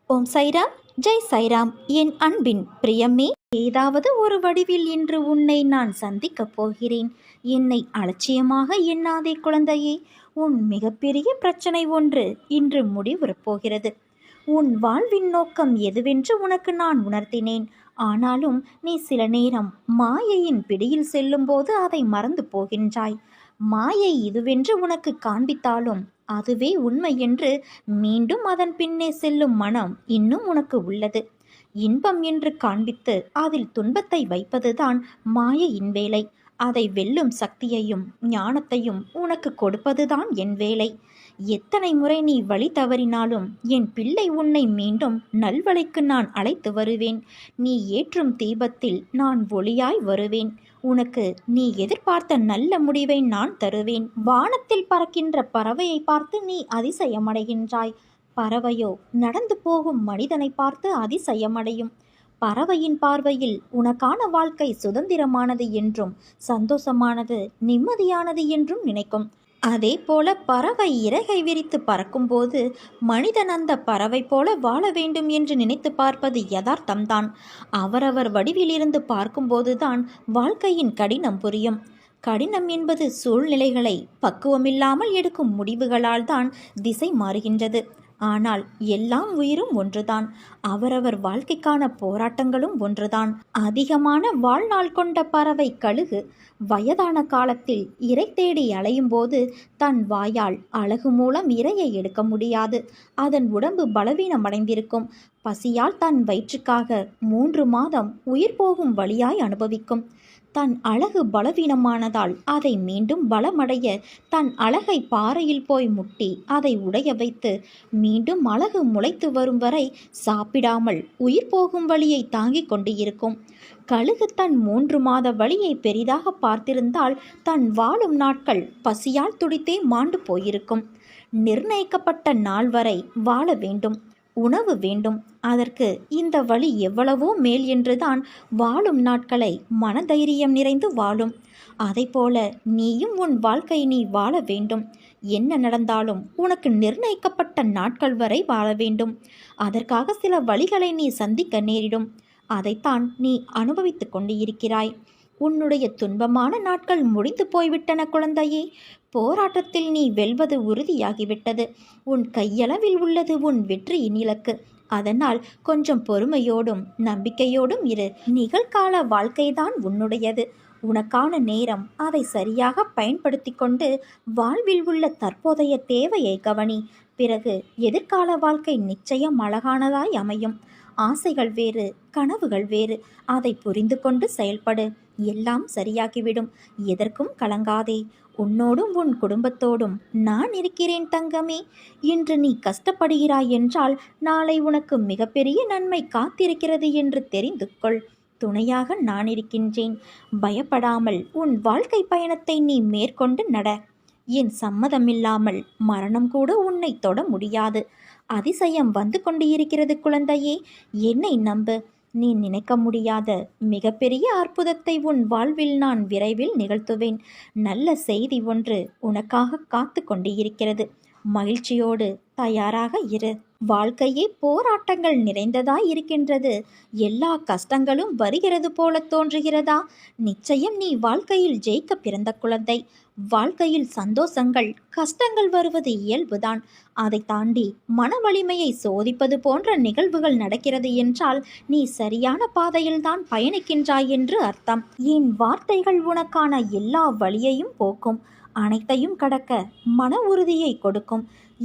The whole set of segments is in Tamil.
ஓம் சைராம், ஜெய் சைராம். என் அன்பின் பிரியமே, ஏதாவது ஒரு வடிவில் இன்று உன்னை நான் சந்திக்கப் போகிறேன். என்னை அலட்சியமாக எண்ணாதே குழந்தையே. உன் மிகப்பெரிய பிரச்சனை ஒன்று இன்று முடிவுறப் போகிறது. உன் வாழ்வின் நோக்கம் எதுவென்று உனக்கு நான் உணர்த்தினேன். ஆனாலும் நீ சில நேரம் மாயையின் பிடியில் செல்லும்போது அதை மறந்து போகின்றாய். மாயை இதுவென்று உனக்கு காண்பித்தாலும் அதுவே உண்மை என்று மீண்டும் அதன் பின்னே செல்லும் மனம் இன்னும் உனக்கு உள்ளது. இன்பம் என்று காண்பித்து அதில் துன்பத்தை வைப்பதுதான் மாயையின் வேலை. அதை வெல்லும் சக்தியையும் ஞானத்தையும் உனக்கு கொடுப்பதுதான் என் வேலை. எத்தனை முறை நீ வழி தவறினாலும் என் பிள்ளை உன்னை மீண்டும் நல்வழிக்கு நான் அழைத்து வருவேன். நீ ஏற்றும் தீபத்தில் நான் ஒளியாய் வருவேன். உனக்கு நீ எதிர்பார்த்த நல்ல முடிவை நான் தருவேன். வானத்தில் பறக்கின்ற பறவையை பார்த்து நீ அதிசயமடைகின்றாய். பறவையோ நடந்து போகும் மனிதனை பார்த்து அதிசயமடையும். பறவையின் பார்வையில் உனக்கான வாழ்க்கை சுதந்திரமானது என்றும் சந்தோஷமானது, நிம்மதியானது என்றும் நினைக்கும். அதே போல பறவை இறகை விரித்து பறக்கும்போது மனிதன் அந்த பறவை போல வாழ வேண்டும் என்று நினைத்து பார்ப்பது யதார்த்தம்தான். அவரவர் வடிவிலிருந்து பார்க்கும்போதுதான் வாழ்க்கையின் கடினம் புரியும். கடினம் என்பது சூழ்நிலைகளை பக்குவமில்லாமல் எடுக்கும் முடிவுகளால் தான் திசை மாறுகின்றது. ஆனால் எல்லாம் உயிரும் ஒன்றுதான். அவரவர் வாழ்க்கைக்கான போராட்டங்களும் ஒன்றுதான். அதிகமான வாழ்நாள் கொண்ட பறவை கழுகு வயதான காலத்தில் இரை தேடி அலையும் போது தன் வாயால் அழகு மூலம் இரையை எடுக்க முடியாது. அதன் உடம்பு பலவீனமடைந்திருக்கும். பசியால் தன் வயிற்றுக்காக 3 மாதம் உயிர் போகும் வழியாய் அனுபவிக்கும். தன் அழகு பலவீனமானதால் அதை மீண்டும் பலமடைய தன் அழகை பாறையில் போய் முட்டி அதை உடைய வைத்து மீண்டும் அழகு முளைத்து வரும் வரை சாப்பிடாமல் உயிர் போகும் வழியை தாங்கிக் கொண்டு இருக்கும். கழுகு தன் 3 மாத வழியை பெரிதாக பார்த்திருந்தால் தன் வாழும் நாட்கள் பசியால் துடித்தே மாண்டு போயிருக்கும். நிர்ணயிக்கப்பட்ட நாள் வரை வாழ வேண்டும், உணவு வேண்டும். அதற்கு இந்த வழி எவ்வளவோ மேல் என்றுதான் வாழும் நாட்களை மனதைரியம் நிறைந்து வாழும். அதைப்போல நீயும் உன் வாழ்க்கை நீ வாழ வேண்டும். என்ன நடந்தாலும் உனக்கு நிர்ணயிக்கப்பட்ட நாட்கள் வரை வாழ வேண்டும். அதற்காக சில வழிகளை நீ சந்திக்க நேரிடும். அதைத்தான் நீ அனுபவித்து கொண்டு இருக்கிறாய். உன்னுடைய துன்பமான நாட்கள் முடிந்து போய்விட்டன குழந்தையே. போராட்டத்தில் நீ வெல்வது உறுதியாகிவிட்டது. உன் கையளவில் உள்ளது உன் வெற்றியின் இலக்கு. அதனால் கொஞ்சம் பொறுமையோடும் நம்பிக்கையோடும் இரு. நிகழ்கால வாழ்க்கைதான் உன்னுடையது. உனக்கான நேரம். அதை சரியாக பயன்படுத்தி கொண்டு வாழ்வில் உள்ள தற்போதைய தேவையை கவனி. பிறகு எதிர்கால வாழ்க்கை நிச்சயம் அழகானதாய் அமையும். ஆசைகள் வேறு, கனவுகள் வேறு. அதை புரிந்து கொண்டு செயல்படு. எல்லாம் சரியாகிவிடும். எதற்கும் கலங்காதே. உன்னோடும் உன் குடும்பத்தோடும் நான் இருக்கிறேன் தங்கமே. இன்று நீ கஷ்டப்படுகிறாய் என்றால் நாளை உனக்கு மிகப்பெரிய நன்மை காத்திருக்கிறது என்று தெரிந்து கொள். துணையாக நான் இருக்கின்றேன். பயப்படாமல் உன் வாழ்க்கை பயணத்தை நீ மேற்கொண்டு நட. என் சம்மதமில்லாமல் மரணம் கூட உன்னை தொட முடியாது. அதிசயம் வந்து கொண்டு இருக்கிறது குழந்தையே. என்னை நம்பு. நீ நினைக்க முடியாத மிகப்பெரிய அற்புதத்தை உன் வாழ்வில் நான் விரைவில் நிகழ்த்துவேன். நல்ல செய்தி ஒன்று உனக்காக காத்து கொண்டு இருக்கிறது. மகிழ்ச்சியோடு தயாராக இரு. வாழ்க்கையே போராட்டங்கள் நிறைந்ததாய் இருக்கின்றது. எல்லா கஷ்டங்களும் வருகிறது போல தோன்றுகிறதா? நிச்சயம் நீ வாழ்க்கையில் ஜெயிக்க பிறந்த குழந்தை. வாழ்க்கையில் சந்தோஷங்கள், கஷ்டங்கள் வருவது இயல்புதான். அதை தாண்டி மன வலிமையை சோதிப்பது போன்ற நிகழ்வுகள் நடக்கிறது என்றால் நீ சரியான பாதையில்தான் பயணிக்கின்றாய் என்று அர்த்தம். என் வார்த்தைகள் உனக்கான எல்லா வலியையும் போக்கும். அனைத்தையும் கடக்க மன உறுதியை கொடுக்கும்.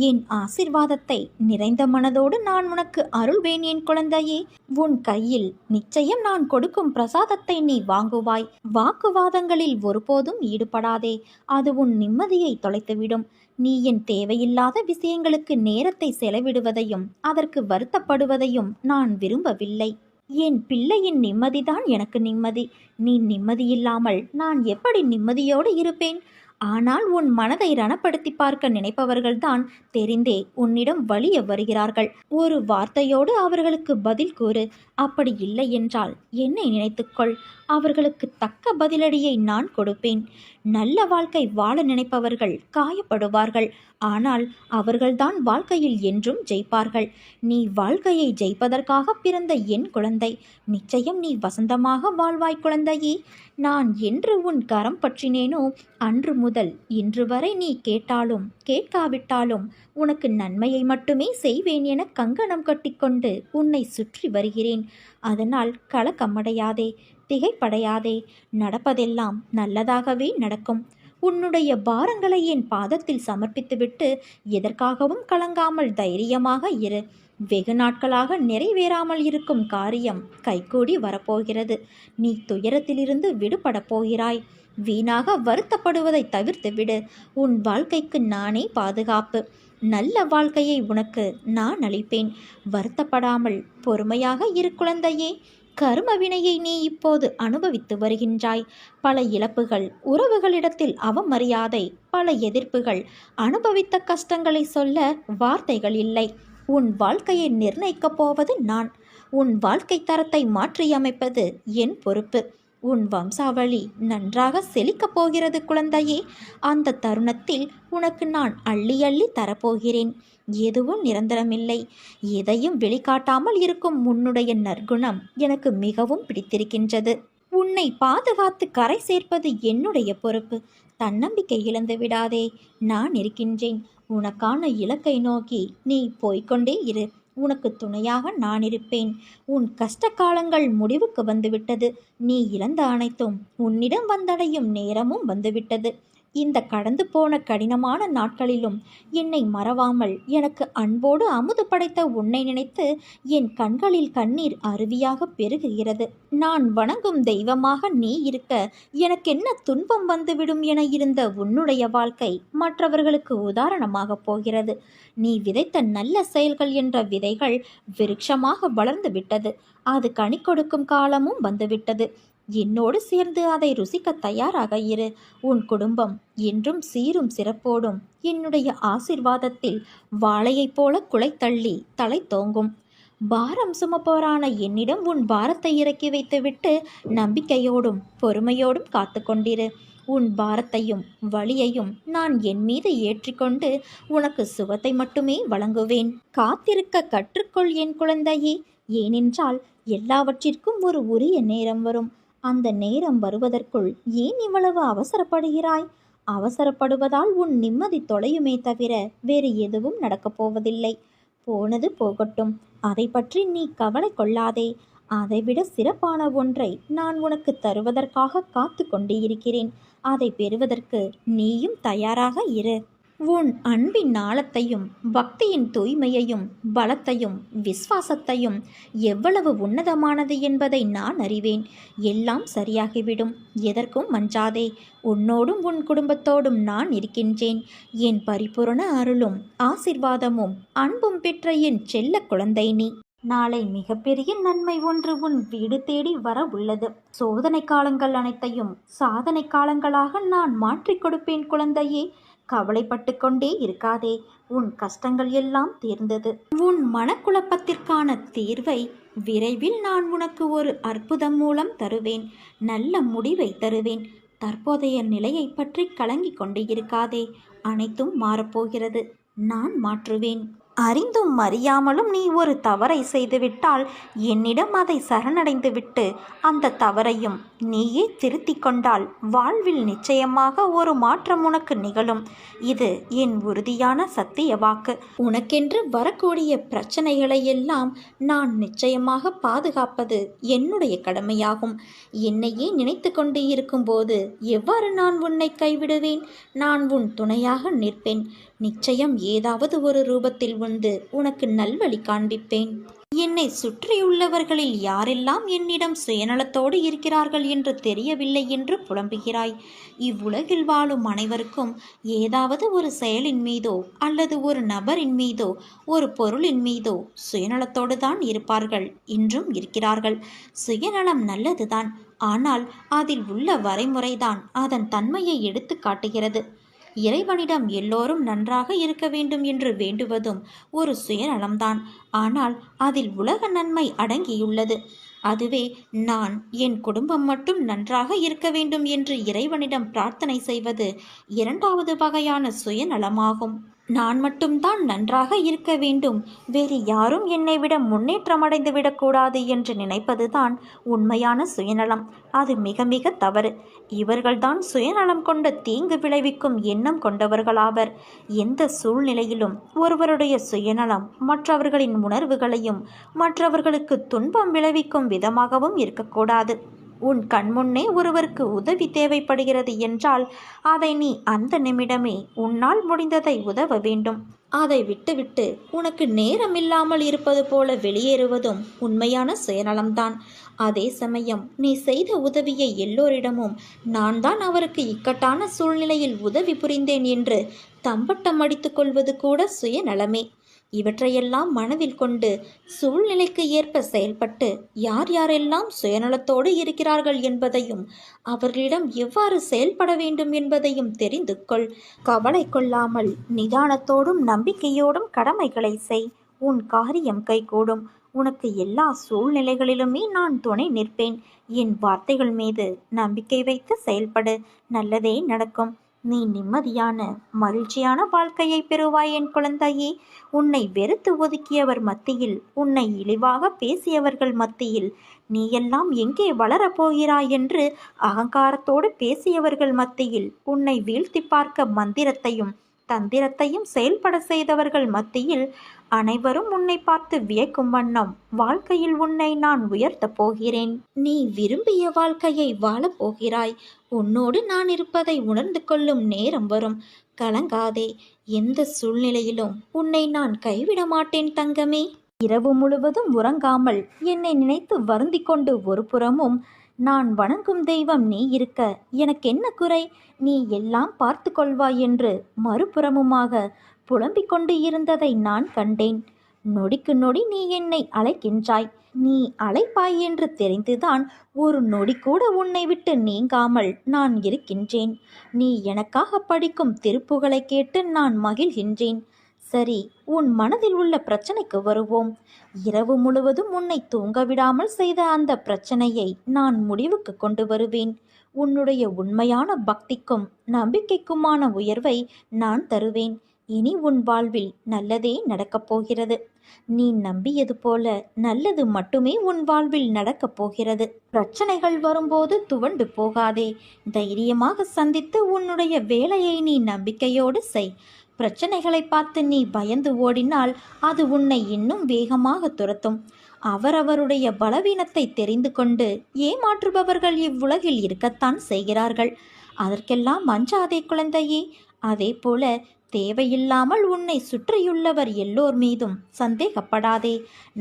என் ஆசிர்வாதத்தை நிறைந்த மனதோடு நான் உனக்கு அருள்வேன் என் குழந்தையே. உன் கையில் நிச்சயம் நான் கொடுக்கும் பிரசாதத்தை நீ வாங்குவாய். வாக்குவாதங்களில் ஒருபோதும் ஈடுபடாதே. அது உன் நிம்மதியை தொலைத்துவிடும். நீ என் தேவையில்லாத விஷயங்களுக்கு நேரத்தை செலவிடுவதையும் அதற்கு வருத்தப்படுவதையும் நான் விரும்பவில்லை. என் பிள்ளையின் நிம்மதிதான் எனக்கு நிம்மதி. நீ நிம்மதியில்லாமல் நான் எப்படி நிம்மதியோடு இருப்பேன்? ஆனால் உன் மனதை ரணப்படுத்தி பார்க்க நினைப்பவர்கள்தான் தெரிந்தே உன்னிடம் வலிய வருகிறார்கள். ஒரு வார்த்தையோடு அவர்களுக்கு பதில் கூறு. அப்படி இல்லை என்றால் என்னை நினைத்துக்கொள். அவர்களுக்கு தக்க பதிலடியை நான் கொடுப்பேன். நல்ல வாழ்க்கை வாழ நினைப்பவர்கள் காயப்படுவார்கள், ஆனால் அவர்கள்தான் வாழ்க்கையில் என்றும் ஜெயிப்பார்கள். நீ வாழ்க்கையை ஜெயிப்பதற்காக பிறந்த என் குழந்தை. நிச்சயம் நீ வசந்தமாக வாழ்வாய் குழந்தையே. நான் என்று உன் கரம் பற்றினேனோ அன்று முதல் இன்று வரை நீ கேட்டாலும் கேட்காவிட்டாலும் உனக்கு நன்மையை மட்டுமே செய்வேன் என கங்கணம் கட்டிக்கொண்டு உன்னை சுற்றி வருகிறேன். அதனால் கலக்கமடையாதே, திகைப்படையாதே. நடப்பதெல்லாம் நல்லதாகவே நடக்கும். உன்னுடைய பாரங்களை என் பாதத்தில் சமர்ப்பித்துவிட்டு எதற்காகவும் கலங்காமல் தைரியமாக இரு. வெகு நாட்களாக நிறைவேறாமல் இருக்கும் காரியம் கைகூடி வரப்போகிறது. நீ துயரத்திலிருந்து விடுபடப் போகிறாய். வீணாக வருத்தப்படுவதை தவிர்த்து விடு. உன் வாழ்க்கைக்கு நானே பாதுகாப்பு. நல்ல வாழ்க்கையை உனக்கு நான் அளிப்பேன். வருத்தப்படாமல் பொறுமையாக இரு குழந்தையே. கர்ம வினையை நீ இப்போது அனுபவித்து வருகின்றாய். பல இழப்புகள், உறவுகளிடத்தில் அவமரியாதை, பல எதிர்ப்புகள். அனுபவித்த கஷ்டங்களை சொல்ல வார்த்தைகள் இல்லை. உன் வாழ்க்கையை நிர்ணயிக்கப் போவது நான். உன் வாழ்க்கை தரத்தை மாற்றியமைப்பது என் பொறுப்பு. உன் வம்சாவளி நன்றாக செழிக்கப் போகிறது குழந்தையே. அந்த தருணத்தில் உனக்கு நான் அள்ளி அள்ளி தரப்போகிறேன். எதுவும் நிரந்தரமில்லை. எதையும் வெளிக்காட்டாமல் இருக்கும் உன்னுடைய நற்குணம் எனக்கு மிகவும் பிடித்திருக்கின்றது. உன்னை பாதுகாத்து கரை சேர்ப்பது என்னுடைய பொறுப்பு. தன்னம்பிக்கை இழந்து விடாதே. நான் இருக்கின்றேன். உனக்கான இலக்கை நோக்கி நீ போய்கொண்டே இரு. உனக்கு துணையாக நான் இருப்பேன். உன் கஷ்ட காலங்கள் முடிவுக்கு வந்துவிட்டது. நீ இழந்த அனைத்தும் உன்னிடம் வந்தடையும் நேரமும் வந்துவிட்டது. இந்த கடந்து போன கடினமான நாட்களிலும் என்னை மறவாமல் எனக்கு அன்போடு அமுது படைத்த உன்னை நினைத்து என் கண்களில் கண்ணீர் அருவியாக பெருகுகிறது. நான் வணங்கும் தெய்வமாக நீ இருக்க எனக்கென்ன துன்பம் வந்துவிடும் என இருந்த உன்னுடைய வாழ்க்கை மற்றவர்களுக்கு உதாரணமாக போகிறது. நீ விதைத்த நல்ல செயல்கள் என்ற விதைகள் விருட்சமாக வளர்ந்து விட்டது. அது கனி கொடுக்கும் காலமும் வந்துவிட்டது. என்னோடு சேர்ந்து அதை ருசிக்க தயாராக இரு. உன் குடும்பம் என்றும் சீரும் சிறப்போடும் என்னுடைய ஆசிர்வாதத்தில் வாழையைப் போல குலைத்தள்ளி தலை தோங்கும். பாரம் சுமப்போரான என்னிடம் உன் பாரத்தை இறக்கி வைத்துவிட்டு நம்பிக்கையோடும் பொறுமையோடும் காத்து கொண்டிரு. உன் பாரத்தையும் வலியையும் நான் என் மீது ஏற்றிக்கொண்டு உனக்கு சுகத்தை மட்டுமே வழங்குவேன். காத்திருக்க கற்றுக்கொள் என் குழந்தையே. ஏனென்றால் எல்லாவற்றிற்கும் ஒரு உரிய நேரம் வரும். அந்த நேரம் வருவதற்குள் ஏன் இவ்வளவு அவசரப்படுகிறாய்? அவசரப்படுவதால் உன் நிம்மதி தொலையுமே தவிர வேறு எதுவும் நடக்கப் போவதில்லை. போனது போகட்டும். அதை பற்றி நீ கவலை கொள்ளாதே. அதைவிட சிறப்பான ஒன்றை நான் உனக்கு தருவதற்காக காத்து கொண்டு இருக்கிறேன். அதை பெறுவதற்கு நீயும் தயாராக இரு. உன் அன்பின் ஆழத்தையும் பக்தியின் தூய்மையையும் பலத்தையும் விசுவாசத்தையும் எவ்வளவு உன்னதமானது என்பதை நான் அறிவேன். எல்லாம் சரியாகிவிடும். எதற்கும் மஞ்சாதே. உன்னோடும் உன் குடும்பத்தோடும் நான் இருக்கின்றேன். என் பரிபூரண அருளும் ஆசிர்வாதமும் அன்பும் பெற்ற என் செல்ல குழந்தை நீ. நாளை மிகப்பெரிய நன்மை ஒன்று உன் வீடு தேடி வர உள்ளது. சோதனை காலங்கள் அனைத்தையும் சாதனை காலங்களாக நான் மாற்றிக் கொடுப்பேன் குழந்தையே. கவலைப்பட்டு கொண்டே இருக்காதே. உன் கஷ்டங்கள் எல்லாம் தீர்ந்தது. உன் மனக்குழப்பத்திற்கான தீர்வை விரைவில் நான் உனக்கு ஒரு அற்புதம் மூலம் தருவேன். நல்ல முடிவை தருவேன். தற்போதைய நிலையை பற்றி கலங்கி கொண்டு இருக்காதே. அனைத்தும் மாறப்போகிறது. நான் மாற்றுவேன். அறிந்தும் அறியாமலும் நீ ஒரு தவறை செய்துவிட்டால் என்னிடம் அதை சரணடைந்து விட்டு அந்த தவறையும் நீயே திருத்தி கொண்டால் வாழ்வில் நிச்சயமாக ஒரு மாற்றம் உனக்கு நிகழும். இது என் உறுதியான சத்திய வாக்கு. உனக்கென்று வரக்கூடிய பிரச்சனைகளை எல்லாம் நான் நிச்சயமாக பாதுகாப்பது என்னுடைய கடமையாகும். என்னையே நினைத்து கொண்டு இருக்கும்போது எவ்வாறு நான் உன்னை கைவிடுவேன்? நான் உன் துணையாக நிற்பேன். நிச்சயம் ஏதாவது ஒரு ரூபத்தில் வந்து உனக்கு நல்வழி காண்பிப்பேன். என்னை சுற்றியுள்ளவர்களில் யாரெல்லாம் என்னிடம் சுயநலத்தோடு இருக்கிறார்கள் என்று தெரியவில்லை என்று புலம்புகிறாய். இவ்வுலகில் வாழும் அனைவருக்கும் ஏதாவது ஒரு செயலின் மீதோ அல்லது ஒரு நபரின் மீதோ ஒரு பொருளின் மீதோ சுயநலத்தோடு தான் இருப்பார்கள். இன்றும் இருக்கிறார்கள். சுயநலம் நல்லதுதான். ஆனால் அதில் உள்ள வரைமுறைதான் அதன் தன்மையை எடுத்து காட்டுகிறது. இறைவனிடம் எல்லோரும் நன்றாக இருக்க வேண்டும் என்று வேண்டுவதும் ஒரு சுயநலம்தான். ஆனால் அதில் உலக நன்மை அடங்கியுள்ளது. அதுவே நான் என் குடும்பம் மட்டும் நன்றாக இருக்க வேண்டும் என்று இறைவனிடம் பிரார்த்தனை செய்வது இரண்டாவது வகையான சுயநலமாகும். நான் மட்டும்தான் நன்றாக இருக்க வேண்டும், வேறு யாரும் என்னை விட முன்னேற்றமடைந்து விடக்கூடாது என்று நினைப்பதுதான் உண்மையான சுயநலம். அது மிக மிக தவறு. இவர்கள்தான் சுயநலம் கொண்ட தீங்கு விளைவிக்கும் எண்ணம் கொண்டவர்களாவர். எந்த சூழ்நிலையிலும் ஒருவருடைய சுயநலம் மற்றவர்களின் உணர்வுகளையும் மற்றவர்களுக்கு துன்பம் விளைவிக்கும் விதமாகவும் இருக்கக்கூடாது. உன் கண்முன்னே ஒருவருக்கு உதவி தேவைப்படுகிறது என்றால் அதை நீ அந்த நிமிடமே உன்னால் முடிந்ததை உதவ வேண்டும். அதை விட்டுவிட்டு உனக்கு நேரமில்லாமல் இருப்பது போல வெளியேறுவதும் உண்மையான சுயநலம்தான். அதே சமயம் நீ செய்த உதவியை எல்லோரிடமும் நான் தான் அவருக்கு இக்கட்டான சூழ்நிலையில் உதவி புரிந்தேன் என்று தம்பட்டம் அடித்துக் கொள்வது கூட சுயநலமே. இவற்றையெல்லாம் மனதில் கொண்டு சூழ்நிலைக்கு ஏற்ப செயல்பட்டு யார் யாரெல்லாம் சுயநலத்தோடு இருக்கிறார்கள் என்பதையும் அவர்களிடம் எவ்வாறு செயல்பட வேண்டும் என்பதையும் தெரிந்து கொள். கவலை கொள்ளாமல் நிதானத்தோடும் நம்பிக்கையோடும் கடமைகளை செய். உன் காரியம் கைகூடும். உனக்கு எல்லா சூழ்நிலைகளிலுமே நான் துணை நிற்பேன். என் வார்த்தைகள் மீது நம்பிக்கை வைத்து செயல்படு. நல்லதே நடக்கும். நீ நிம்மதியான மகிழ்ச்சியான வாழ்க்கையை பெறுவாய் என் குழந்தையே. உன்னை வெறுத்து ஒதுக்கியவர் மத்தியில், உன்னை இழிவாக பேசியவர்கள் மத்தியில் நீ எல்லாம் எங்கே வளரப்போகிறாய் என்று அகங்காரத்தோடு பேசியவர்கள் மத்தியில், உன்னை வீழ்த்தி பார்க்க மந்திரத்தையும் தந்திரத்தையும் செயல்பட செய்தவர்கள் மத்தியில் அனைவரும் உன்னை பார்த்து வியக்கும் வண்ணம் வாழ்க்கையில் உன்னை நான் உயர்த்தப் போகிறேன். நீ விரும்பிய வாழ்க்கையை வாழப் போகிறாய். உன்னோடு நான் இருப்பதை உணர்ந்து கொள்ளும் நேரம் வரும். கலங்காதே. எந்த சூழ்நிலையிலும் உன்னை நான் கைவிட மாட்டேன் தங்கமே. இரவு முழுவதும் உறங்காமல் என்னை நினைத்து வருந்தி கொண்டு ஒரு புறமும் நான் வணங்கும் தெய்வம் நீ இருக்க எனக்கு என்ன குறை, நீ எல்லாம் பார்த்து கொள்வாய் என்று மறுபுறமுமாக புலம்பிக் கொண்டு இருந்ததை நான் கண்டேன். நொடிக்கு நொடி நீ என்னை அழைக்கின்றாய். நீ அழைப்பாய் என்று தெரிந்துதான் ஒரு நொடி கூட உன்னை விட்டு நீங்காமல் நான் இருக்கின்றேன். நீ எனக்காக படிக்கும் திருப்புகளை கேட்டு நான் மகிழ்கின்றேன். சரி, உன் மனதில் உள்ள பிரச்சனைக்கு வருவோம். இரவு முழுவதும் உன்னை தூங்க விடாமல் செய்த அந்த பிரச்சனையை நான் முடிவுக்கு கொண்டு வருவேன். உன்னுடைய உண்மையான பக்திக்கும் நம்பிக்கைக்குமான உயர்வை நான் தருவேன். இனி உன் வாழ்வில் நல்லதே நடக்கப் போகிறது. நீ நம்பியது போல நல்லது மட்டுமே உன் வாழ்வில் நடக்கப் போகிறது. பிரச்சனைகள் வரும்போது துவண்டு போகாதே. தைரியமாக சந்தித்து உன்னுடைய வேலையை நீ நம்பிக்கையோடு செய். பிரச்சனைகளை பார்த்து நீ பயந்து ஓடினால் அது உன்னை இன்னும் வேகமாக துரத்தும். அவரவருடைய பலவீனத்தை தெரிந்து கொண்டு ஏமாற்றுபவர்கள் இவ்வுலகில் இருக்கத்தான் செய்கிறார்கள். அதற்கெல்லாம் அஞ்சாதே குழந்தையே. அதே போல தேவையில்லாமல் உன்னை சுற்றியுள்ளவர் எல்லோர் மீதும் சந்தேகப்படாதே.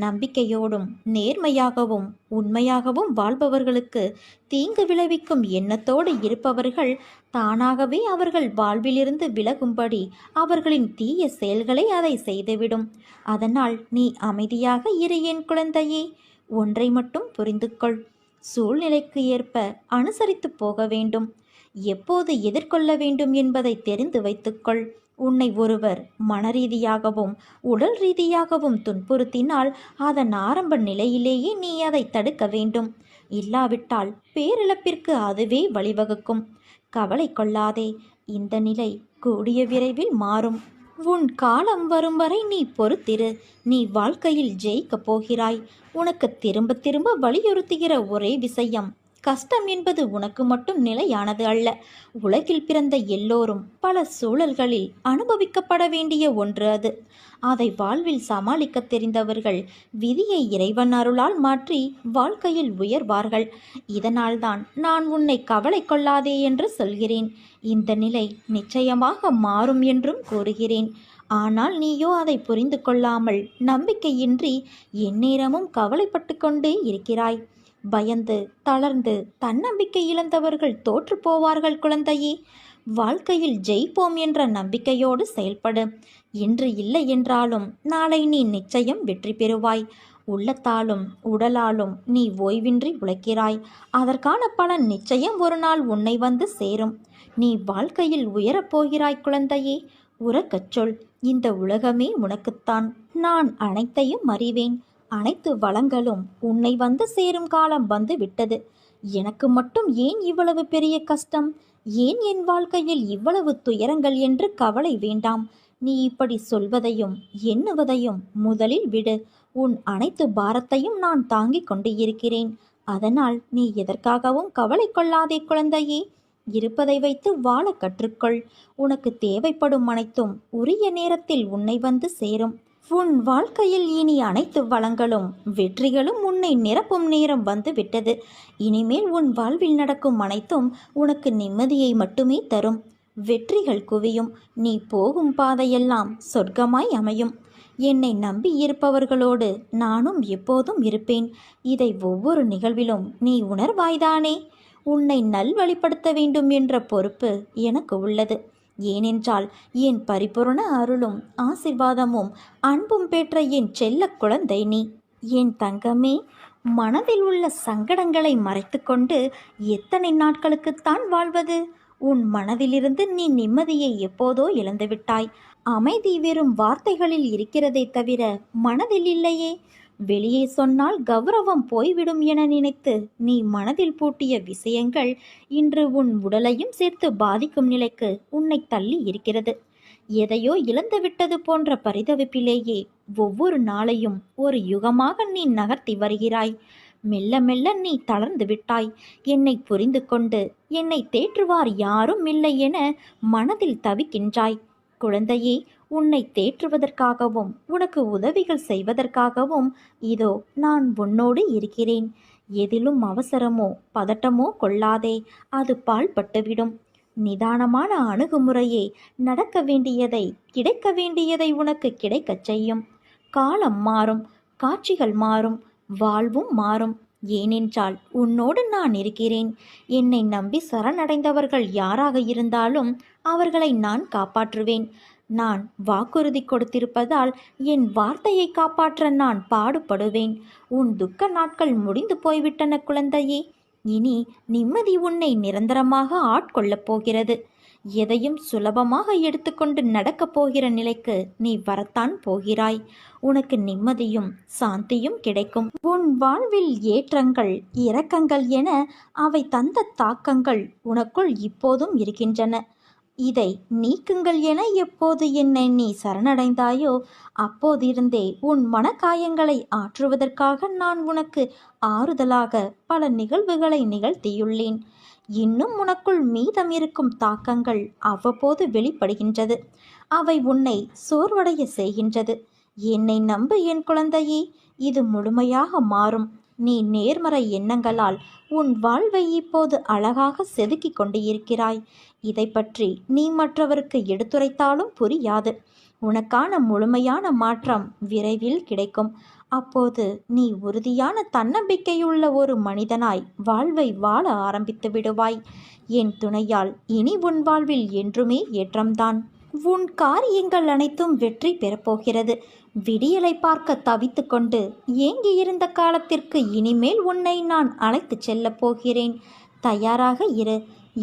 நம்பிக்கையோடும் நேர்மையாகவும் உண்மையாகவும் வாழ்பவர்களுக்கு தீங்கு விளைவிக்கும் எண்ணத்தோடு இருப்பவர்கள் தானாகவே அவர்கள் வாழ்விலிருந்து விலகும்படி அவர்களின் தீய செயல்களை அதை செய்துவிடும். அதனால் நீ அமைதியாக இரு என் குழந்தையே. ஒன்றை மட்டும் புரிந்து கொள். சூழ்நிலைக்கு ஏற்ப அனுசரித்து போக வேண்டும். எப்போது எதிர்கொள்ள வேண்டும் என்பதை தெரிந்து வைத்துக்கொள். உன்னை ஒருவர் மனரீதியாகவும் உடல் ரீதியாகவும் துன்புறுத்தினால் அதன் ஆரம்ப நிலையிலேயே நீ அதை தடுக்க வேண்டும். இல்லாவிட்டால் பேரிழப்பிற்கு அதுவே வழிவகுக்கும். கவலை கொள்ளாதே. இந்த நிலை கூடிய விரைவில் மாறும். உன் காலம் வரும் வரை நீ பொறுத்திரு. நீ வாழ்க்கையில் ஜெயிக்கப் போகிறாய். உனக்கு திரும்ப திரும்ப வலியுறுத்துகிற ஒரே விஷயம், கஷ்டம் என்பது உனக்கு மட்டும் நிலையானது அல்ல. உலகில் பிறந்த எல்லோரும் பல சூழல்களில் அனுபவிக்கப்பட வேண்டிய ஒன்று அது. அதை வாழ்வில் சமாளிக்க தெரிந்தவர்கள் விதியை இறைவன் அருளால் மாற்றி வாழ்க்கையில் உயர்வார்கள். இதனால்தான் நான் உன்னை கவலை கொள்ளாதே என்று சொல்கிறேன். இந்த நிலை நிச்சயமாக மாறும் என்றும் கூறுகிறேன். ஆனால் நீயோ அதை புரிந்து கொள்ளாமல் நம்பிக்கையின்றி எந்நேரமும் கவலைப்பட்டு கொண்டே இருக்கிறாய். பயந்து தளர்ந்து தன்னம்பிக்கை இழந்தவர்கள் தோற்று போவார்கள் குழந்தையே. வாழ்க்கையில் ஜெயிப்போம் என்ற நம்பிக்கையோடு செயல்படு. இன்று இல்லை என்றாலும் நாளை நீ நிச்சயம் வெற்றி பெறுவாய். உள்ளத்தாலும் உடலாலும் நீ ஓய்வின்றி உழைக்கிறாய். அதற்கான பலன் நிச்சயம் ஒரு நாள் உன்னை வந்து சேரும். நீ வாழ்க்கையில் உயரப்போகிறாய் குழந்தையே. உறக்கச் சொல். இந்த உலகமே உனக்குத்தான். நான் அனைத்தையும் அறிவேன். அனைத்து வளங்களும் உன்னை வந்து சேரும் காலம் வந்து விட்டது. எனக்கு மட்டும் ஏன் இவ்வளவு பெரிய கஷ்டம்? ஏன் என் வாழ்க்கையில் இவ்வளவு துயரங்கள் என்று கவலை வேண்டாம். நீ இப்படி சொல்வதையும் எண்ணுவதையும் முதலில் விடு. உன் அனைத்து பாரத்தையும் நான் தாங்கிக் கொண்டு இருக்கிறேன். அதனால் நீ எதற்காகவும் கவலை கொள்ளாதே குழந்தையே. இருப்பதை வைத்து வாழ கற்றுக்கொள். உனக்கு தேவைப்படும் அனைத்தும் உரிய நேரத்தில் உன்னை வந்து சேரும். உன் வாழ்க்கையில் இனி அனைத்து வளங்களும் வெற்றிகளும் உன்னை நிரப்பும் நேரம் வந்து விட்டது. இனிமேல் உன் வாழ்வில் நடக்கும் அனைத்தும் உனக்கு நிம்மதியை மட்டுமே தரும். வெற்றிகள் குவியும். நீ போகும் பாதையெல்லாம் சொர்க்கமாய் அமையும். என்னை நம்பி இருப்பவர்களோடு நானும் எப்போதும் இருப்பேன். இதை ஒவ்வொரு நிகழ்விலும் நீ உணர்வாய்தானே? உன்னை நல்வழிப்படுத்த வேண்டும் என்ற பொறுப்பு எனக்கு உள்ளது. ஏனென்றால் என் பரிபூரண அருளும் ஆசிர்வாதமும் அன்பும் பெற்ற என் செல்ல குழந்தை நீ. என் தங்கமே, மனதில் உள்ள சங்கடங்களை மறைத்துக்கொண்டு எத்தனை நாட்களுக்குத்தான் வாழ்வது? உன் மனதிலிருந்து நீ நிம்மதியை எப்போதோ இழந்துவிட்டாய். அமைதி வெறும் வார்த்தைகளில் இருக்கிறதே தவிர மனதில் இல்லையே. வெளியே சொன்னால் கௌரவம் போய்விடும் என நினைத்து நீ மனதில் பூட்டிய விஷயங்கள் இன்று உன் உடலையும் சேர்த்து பாதிக்கும் நிலைக்கு உன்னை தள்ளி இருக்கிறது. எதையோ இழந்துவிட்டது போன்ற பரிதவிப்பிலேயே ஒவ்வொரு நாளையும் ஒரு யுகமாக நீ நகர்த்தி வருகிறாய். மெல்ல மெல்ல நீ தளர்ந்து விட்டாய். என்னை புரிந்து கொண்டு என்னை தேற்றுவார் யாரும் இல்லை என மனதில் தவிக்கின்றாய். குழந்தையே, உன்னை தேற்றுவதற்காகவும் உனக்கு உதவிகள் செய்வதற்காகவும் இதோ நான் உன்னோடு இருக்கிறேன். எதிலும் அவசரமோ பதட்டமோ கொள்ளாதே, அது பாழ்பட்டுவிடும். நிதானமான அணுகுமுறையே நடக்க வேண்டியதை கிடைக்க வேண்டியதை உனக்கு கிடைக்கச் செய்யும். காலம் மாறும், காட்சிகள் மாறும், வாழ்வும் மாறும். ஏனென்றால் உன்னோடு நான் இருக்கிறேன். என்னை நம்பி சரணடைந்தவர்கள் யாராக இருந்தாலும் அவர்களை நான் காப்பாற்றுவேன். நான் வாக்குறுதி கொடுத்திருப்பதால் என் வார்த்தையை காப்பாற்ற நான் பாடுபடுவேன். உன் துக்க நாட்கள் முடிந்து போய்விட்டன குழந்தையே. இனி நிம்மதி உன்னை நிரந்தரமாக ஆட்கொள்ளப் போகிறது. எதையும் சுலபமாக எடுத்துக்கொண்டு நடக்கப் போகிற நிலைக்கு நீ வரத்தான் போகிறாய். உனக்கு நிம்மதியும் சாந்தியும் கிடைக்கும். உன் வாழ்வில் ஏற்றங்கள் இரக்கங்கள் என அவை தந்த தாக்கங்கள் உனக்குள் இப்போதும் இருக்கின்றன. இதை நீக்குங்கள் என எப்போது என்னை நீ சரணடைந்தாயோ அப்போதிருந்தே உன் மனக்காயங்களை ஆற்றுவதற்காக நான் உனக்கு ஆறுதலாக பல நிகழ்வுகளை நிகழ்த்தியுள்ளேன். இன்னும் உனக்குள் மீதம் இருக்கும் தாக்கங்கள் அவ்வப்போது வெளிப்படுகின்றது. அவை உன்னை சோர்வடைய செய்கின்றது. என்னை நம்பு என் குழந்தையே, இது முழுமையாக மாறும். நீ நேர்மறை எண்ணங்களால் உன் வாழ்வை இப்போது அழகாக செதுக்கிக் கொண்டு இருக்கிறாய். இதை பற்றி நீ மற்றவருக்கு எடுத்துரைத்தாலும் புரியாது. உனக்கான முழுமையான மாற்றம் விரைவில் கிடைக்கும். அப்போது நீ உறுதியான தன்னம்பிக்கையுள்ள ஒரு மனிதனாய் வாழ்வை வாழ ஆரம்பித்து விடுவாய். என் துணையால் இனி உன் வாழ்வில் என்றுமே ஏற்றம்தான். உன் காரியங்கள் அனைத்தும் வெற்றி பெறப்போகிறது. விடியலை பார்க்க தவித்து கொண்டு ஏங்கியிருந்த காலத்திற்கு இனிமேல் உன்னை நான் அழைத்துச் செல்லப் போகிறேன். தயாராக இரு.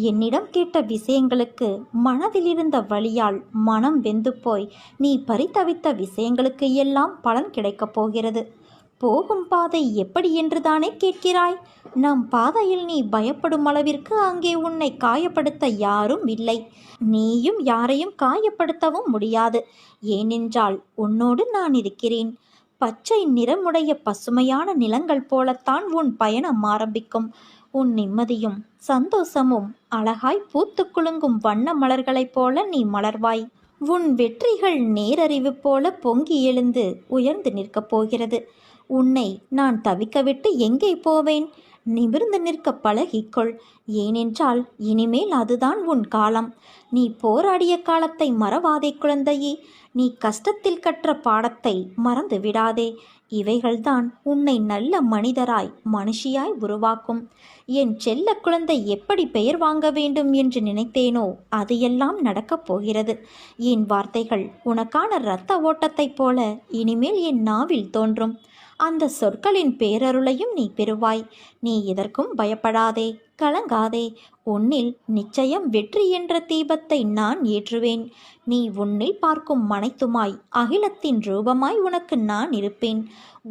என்னிடம் கேட்ட விஷயங்களுக்கு மனதில் இருந்த வலியால் மனம் வெந்து போய் நீ பரிதவித்த விஷயங்களுக்கு எல்லாம் பலன் கிடைக்கப் போகிறது. போகும் பாதை எப்படி என்றுதானே கேட்கிறாய்? நம் பாதையில் நீ பயப்படும் அளவிற்கு அங்கே உன்னை காயப்படுத்த யாரும் இல்லை. நீயும் யாரையும் காயப்படுத்தவும் முடியாது. ஏனென்றால் உன்னோடு நான் இருக்கிறேன். பச்சை நிறமுடைய பசுமையான நிலங்கள் போலத்தான் உன் பயணம் ஆரம்பிக்கும். உன் நிம்மதியும் சந்தோஷமும் அழகாய் பூத்து குலுங்கும் வண்ண மலர்களைப் போல நீ மலர்வாய். உன் வெற்றிகள் நேரறிவு போல பொங்கி எழுந்து உயர்ந்து நிற்கப் போகிறது. உன்னை நான் தவிக்கவிட்டு எங்கே போவேன்? நிமிர்ந்து நிற்க பழகிக்கொள். ஏனென்றால் இனிமேல் அதுதான் உன் காலம். நீ போராடிய காலத்தை மறவாதே குழந்தையே. நீ கஷ்டத்தில் கற்ற பாடத்தை மறந்து விடாதே. இவைகள்தான் உன்னை நல்ல மனிதராய் மனுஷியாய் உருவாக்கும். என் செல்ல குழந்தை எப்படி பெயர் வாங்க வேண்டும் என்று நினைத்தேனோ அது எல்லாம் நடக்கப் போகிறது. என் வார்த்தைகள் உனக்கான இரத்த ஓட்டத்தைப் போல இனிமேல் என் நாவில் தோன்றும். அந்த சொற்களின் பேரருளையும் நீ பெறுவாய். நீ எதற்கும் பயப்படாதே, கலங்காதே, உன்னில் நிச்சயம் வெற்றி என்ற தீபத்தை நான் ஏற்றுவேன். நீ உன்னில் பார்க்கும் அனைத்துமாய் அகிலத்தின் ரூபமாய் உனக்கு நான் இருப்பேன்.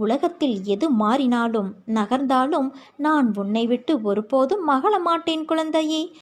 உலகத்தில் எது மாறினாலும் நகர்ந்தாலும் நான் உன்னை விட்டு ஒருபோதும் மகள மாட்டேன் குழந்தையே.